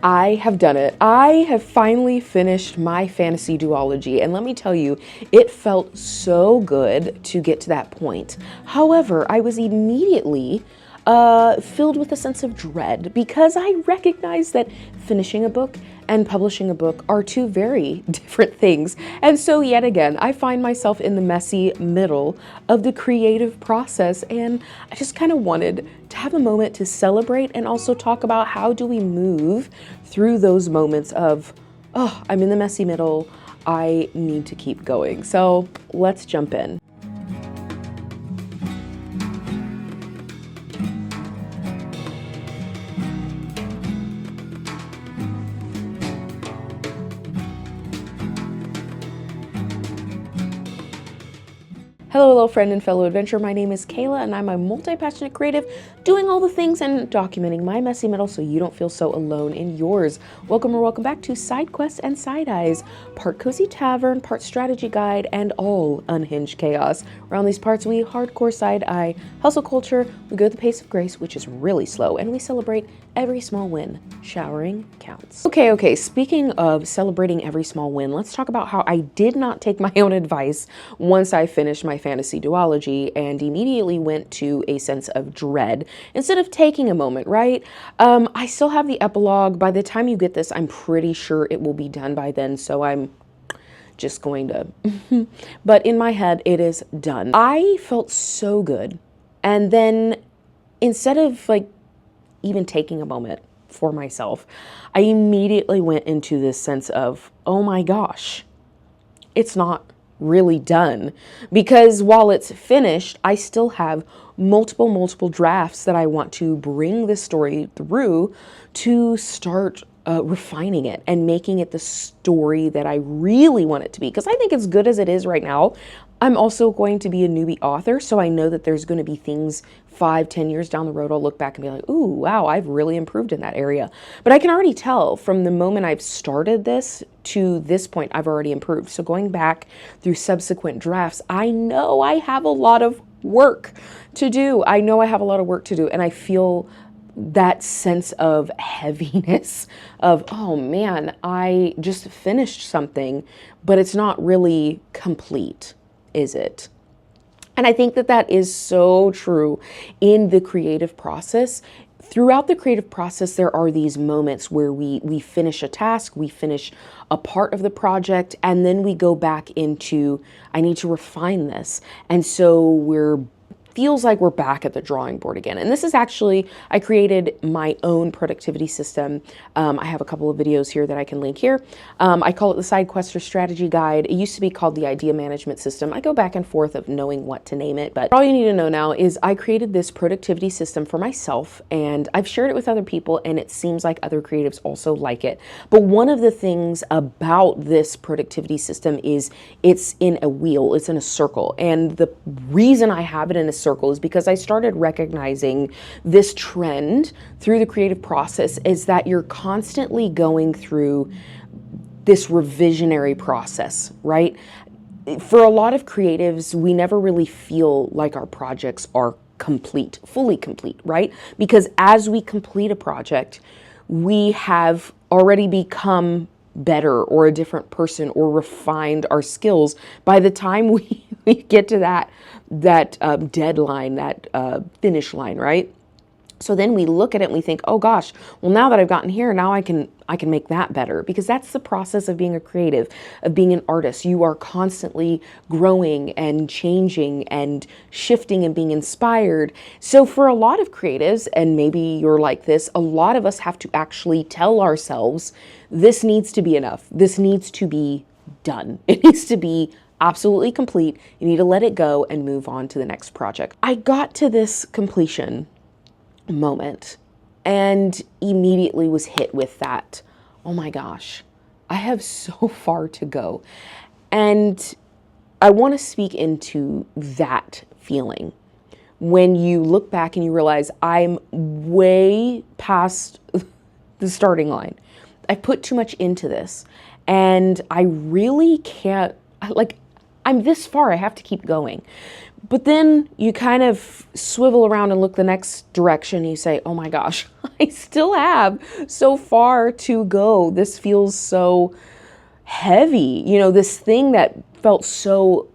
I have done it. I have finally finished my fantasy duology, and let me tell you, it felt so good to get to that point. However, I was immediately filled with a sense of dread because I recognized that finishing a book and publishing a book are two very different things. And so yet again, I find myself in the messy middle of the creative process, and I just kind of wanted to have a moment to celebrate and also talk about how do we move through those moments of, oh, I'm in the messy middle, I need to keep going. So let's jump in. Hello friend and fellow adventurer, my name is Kayla and I'm a multi-passionate creative doing all the things and documenting my messy middle so you don't feel so alone in yours. Welcome or welcome back to Sidequests and Sideeyes, part cozy tavern, part strategy guide, and all unhinged chaos. Around these parts we hardcore side-eye hustle culture, we go at the pace of grace, which is really slow, and we celebrate every small win. Showering counts. Okay, speaking of celebrating every small win, let's talk about how I did not take my own advice once I finished my fantasy duology and immediately went to a sense of dread instead of taking a moment, right? I still have the epilogue. By the time you get this, I'm pretty sure it will be done by then, so I'm just going to, but in my head, it is done. I felt so good. And then instead of like even taking a moment for myself, I immediately went into this sense of, oh my gosh, it's not really done, because while it's finished, I still have multiple drafts that I want to bring this story through to start refining it and making it the story that I really want it to be. Because I think as good as it is right now, I'm also going to be a newbie author, so I know that there's going to be things 5-10 years down the road I'll look back and be like, ooh, wow, I've really improved in that area. But I can already tell from the moment I've started this to this point, I've already improved. So going back through subsequent drafts, I know I have a lot of work to do. And I feel that sense of heaviness of, oh man, I just finished something, but it's not really complete, is it? And I think that that is so true in the creative process. Throughout the creative process, there are these moments where we finish a task, we finish a part of the project, and then we go back into, I need to refine this. And so feels like we're back at the drawing board again. And this is actually, I created my own productivity system. I have a couple of videos here that I can link here. I call it the Sidequests or strategy guide. It used to be called the idea management system. I go back and forth of knowing what to name it, but all you need to know now is I created this productivity system for myself, and I've shared it with other people, and it seems like other creatives also like it. But one of the things about this productivity system is it's in a wheel, it's in a circle. And the reason I have it in a circle is because I started recognizing this trend through the creative process is that you're constantly going through this revisionary process, right? For a lot of creatives, we never really feel like our projects are complete, fully complete, right? Because as we complete a project, we have already become better or a different person or refined our skills by the time we get to that deadline, that finish line, right? So then we look at it and we think, oh gosh, well now that I've gotten here, now I can make that better, because that's the process of being a creative, of being an artist. You are constantly growing and changing and shifting and being inspired. So for a lot of creatives, and maybe you're like this, a lot of us have to actually tell ourselves, this needs to be enough. This needs to be done. It needs to be absolutely complete. You need to let it go and move on to the next project. I got to this completion moment and immediately was hit with that, oh my gosh, I have so far to go. And I want to speak into that feeling when you look back and you realize I'm way past the starting line. I put too much into this and I really can't, I'm this far, I have to keep going. But then you kind of swivel around and look the next direction. And you say, oh my gosh, I still have so far to go. This feels so heavy. You know, this thing that felt so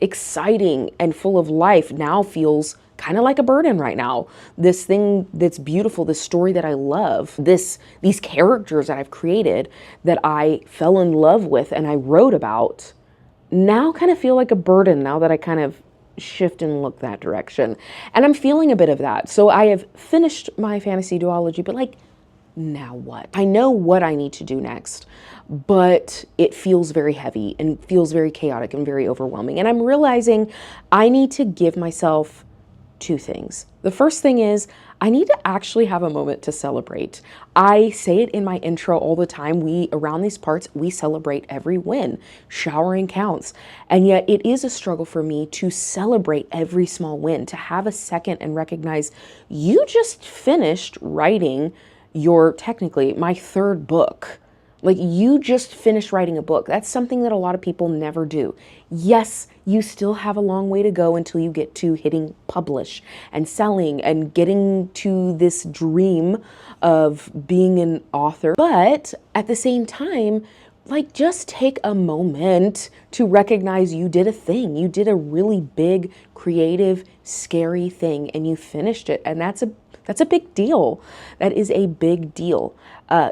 exciting and full of life now feels kind of like a burden right now. This thing that's beautiful, this story that I love, these characters that I've created that I fell in love with and I wrote about, now kind of feel like a burden now that I kind of shift and look that direction. And I'm feeling a bit of that. So I have finished my fantasy duology, but like, now what? I know what I need to do next, but it feels very heavy and feels very chaotic and very overwhelming. And I'm realizing I need to give myself two things. The first thing is I need to actually have a moment to celebrate. I say it in my intro all the time. Around these parts, we celebrate every win. Showering counts. And yet it is a struggle for me to celebrate every small win, to have a second and recognize you just finished writing technically my third book. Like, you just finished writing a book. That's something that a lot of people never do. Yes, you still have a long way to go until you get to hitting publish and selling and getting to this dream of being an author. But at the same time, like, just take a moment to recognize you did a thing. You did a really big, creative, scary thing and you finished it. And that's a big deal. That is a big deal.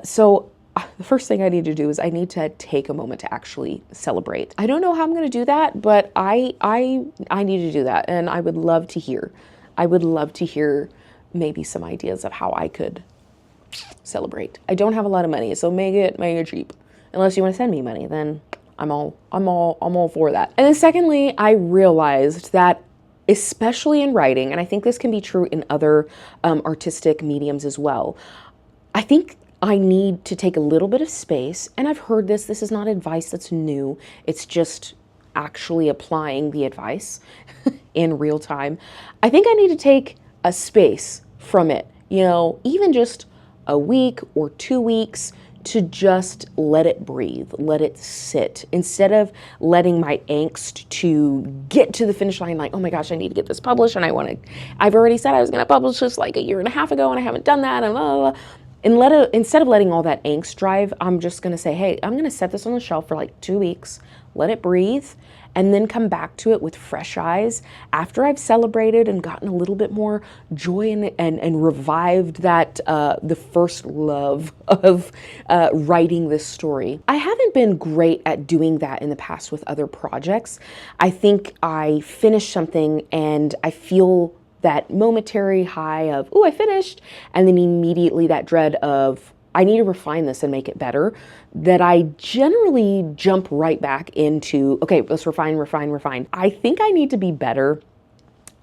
So the first thing I need to do is I need to take a moment to actually celebrate. I don't know how I'm going to do that, but I need to do that. And I would love to hear. I would love to hear maybe some ideas of how I could celebrate. I don't have a lot of money, so make it cheap. Unless you want to send me money, then I'm all for that. And then secondly, I realized that especially in writing, and I think this can be true in other artistic mediums as well, I think I need to take a little bit of space, and I've heard this is not advice that's new, it's just actually applying the advice in real time. I think I need to take a space from it, you know, even just a week or 2 weeks, to just let it breathe, let it sit, instead of letting my angst to get to the finish line, like, oh my gosh, I need to get this published, and I've already said I was gonna publish this like 1.5 years ago, and I haven't done that, and blah, blah, blah. And instead of letting all that angst drive, I'm just gonna say, hey, I'm gonna set this on the shelf for like 2 weeks, let it breathe, and then come back to it with fresh eyes after I've celebrated and gotten a little bit more joy and revived that the first love of writing this story. I haven't been great at doing that in the past with other projects. I think I finish something and I feel that momentary high of, oh, I finished, and then immediately that dread of, I need to refine this and make it better, that I generally jump right back into, okay, let's refine. I think I need to be better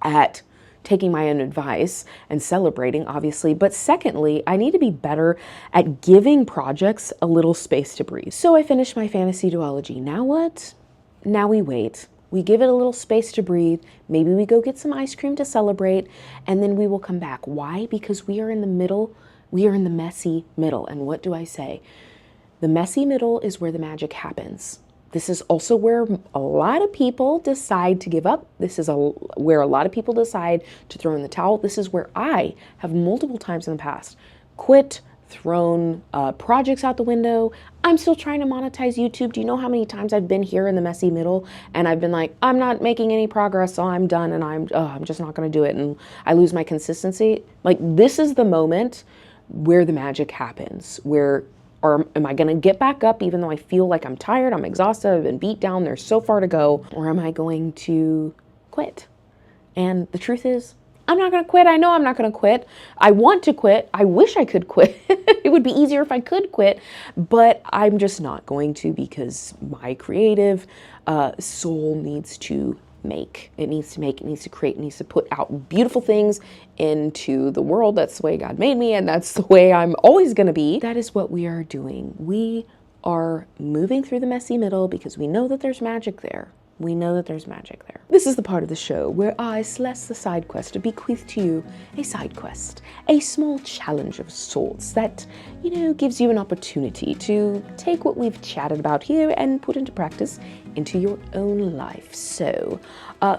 at taking my own advice and celebrating, obviously, but secondly, I need to be better at giving projects a little space to breathe. So I finished my fantasy duology. Now what? Now we wait. We give it a little space to breathe. Maybe we go get some ice cream to celebrate, and then we will come back. Why? Because we are in the middle. We are in the messy middle. And what do I say? The messy middle is where the magic happens. This is also where a lot of people decide to give up. This is where a lot of people decide to throw in the towel. This is where I have multiple times in the past quit, thrown projects out the window. I'm still trying to monetize YouTube. Do you know how many times I've been here in the messy middle and I've been like, I'm not making any progress, so I'm done, and I'm just not going to do it, and I lose my consistency. Like, this is the moment where the magic happens, where am I going to get back up even though I feel like I'm tired, I'm exhausted, I've been beat down, there's so far to go, or am I going to quit? And the truth is, I'm not going to quit. I know I'm not going to quit. I want to quit. I wish I could quit. It would be easier if I could quit, but I'm just not going to, because my creative soul needs to make. It needs to make, it needs to create, it needs to put out beautiful things into the world. That's the way God made me, and that's the way I'm always going to be. That is what we are doing. We are moving through the messy middle because we know that there's magic there. We know that there's magic there. This is the part of the show where I, Celeste the Sidequest, bequeath to you a side quest, a small challenge of sorts that, you know, gives you an opportunity to take what we've chatted about here and put into practice into your own life. So,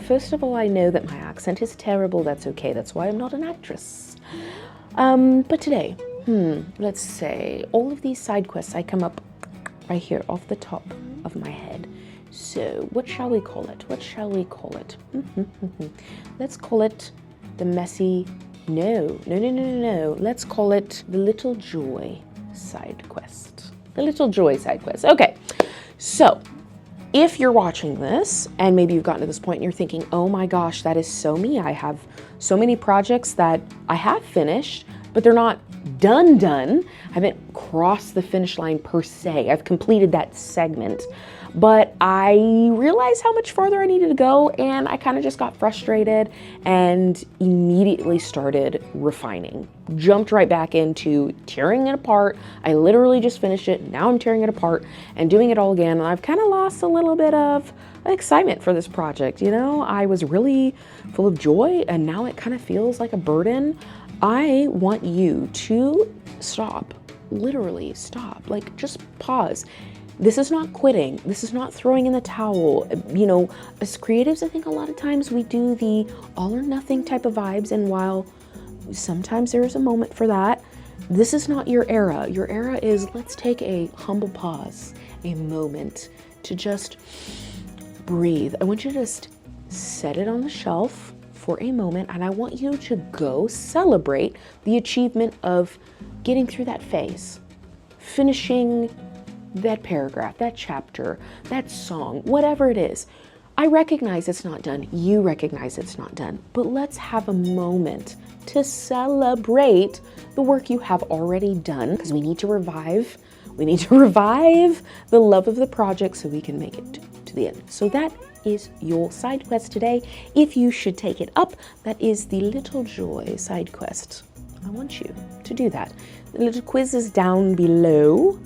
first of all, I know that my accent is terrible. That's okay. That's why I'm not an actress. But today, let's say all of these side quests I come up right here off the top of my head. So, what shall we call it? What shall we call it? Let's call it the messy. No. Let's call it the Little Joy side quest. The Little Joy side quest. Okay. So, if you're watching this and maybe you've gotten to this point and you're thinking, oh my gosh, that is so me. I have so many projects that I have finished, but they're not done. I haven't crossed the finish line per se. I've completed that segment, but I realized how much farther I needed to go, and I kind of just got frustrated and immediately started refining. Jumped right back into tearing it apart. I literally just finished it. Now I'm tearing it apart and doing it all again, and I've kind of lost a little bit of excitement for this project. You know, I was really full of joy, and now it kind of feels like a burden. I want you to stop, literally stop, like just pause. This is not quitting. This is not throwing in the towel. You know, as creatives, I think a lot of times we do the all or nothing type of vibes, and while sometimes there is a moment for that, this is not your era. Your era is, let's take a humble pause, a moment to just breathe. I want you to just set it on the shelf for a moment, and I want you to go celebrate the achievement of getting through that phase, finishing that paragraph, that chapter, that song, whatever it is. I recognize it's not done. You recognize it's not done. But let's have a moment to celebrate the work you have already done, because we need to revive the love of the project so we can make it to the end. So that is your side quest today. If you should take it up, that is the Little Joy side quest. I want you to do that. The little quiz is down below.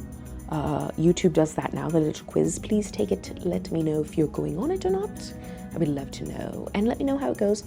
YouTube does that now, the little quiz. Please take it. Let me know if you're going on it or not. I would love to know. And let me know how it goes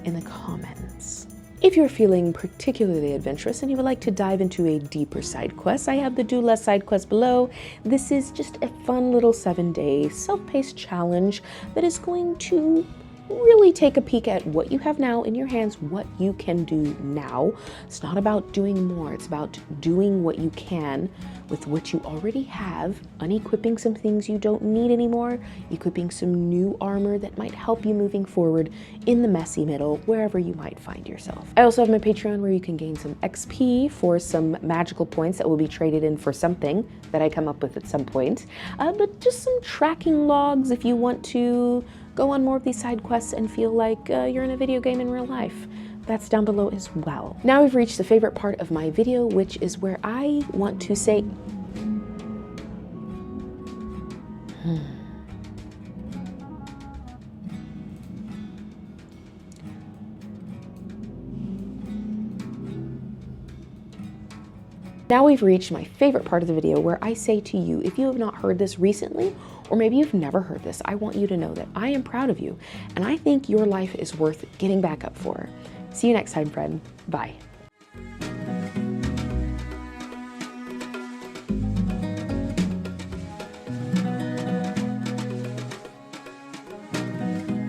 in the comments. If you're feeling particularly adventurous and you would like to dive into a deeper side quest, I have the Do Less side quest below. This is just a fun little 7-day self-paced challenge that is going to really take a peek at what you have now in your hands, what you can do now. It's not about doing more, it's about doing what you can with what you already have, unequipping some things you don't need anymore, equipping some new armor that might help you moving forward in the messy middle, wherever you might find yourself. I also have my Patreon where you can gain some XP for some magical points that will be traded in for something that I come up with at some point, but just some tracking logs if you want to go on more of these side quests and feel like you're in a video game in real life. That's down below as well. Now we've reached the favorite part of my video, which is where I want to say, Now we've reached my favorite part of the video where I say to you, if you have not heard this recently, or maybe you've never heard this, I want you to know that I am proud of you, and I think your life is worth getting back up for. See you next time, friend. Bye.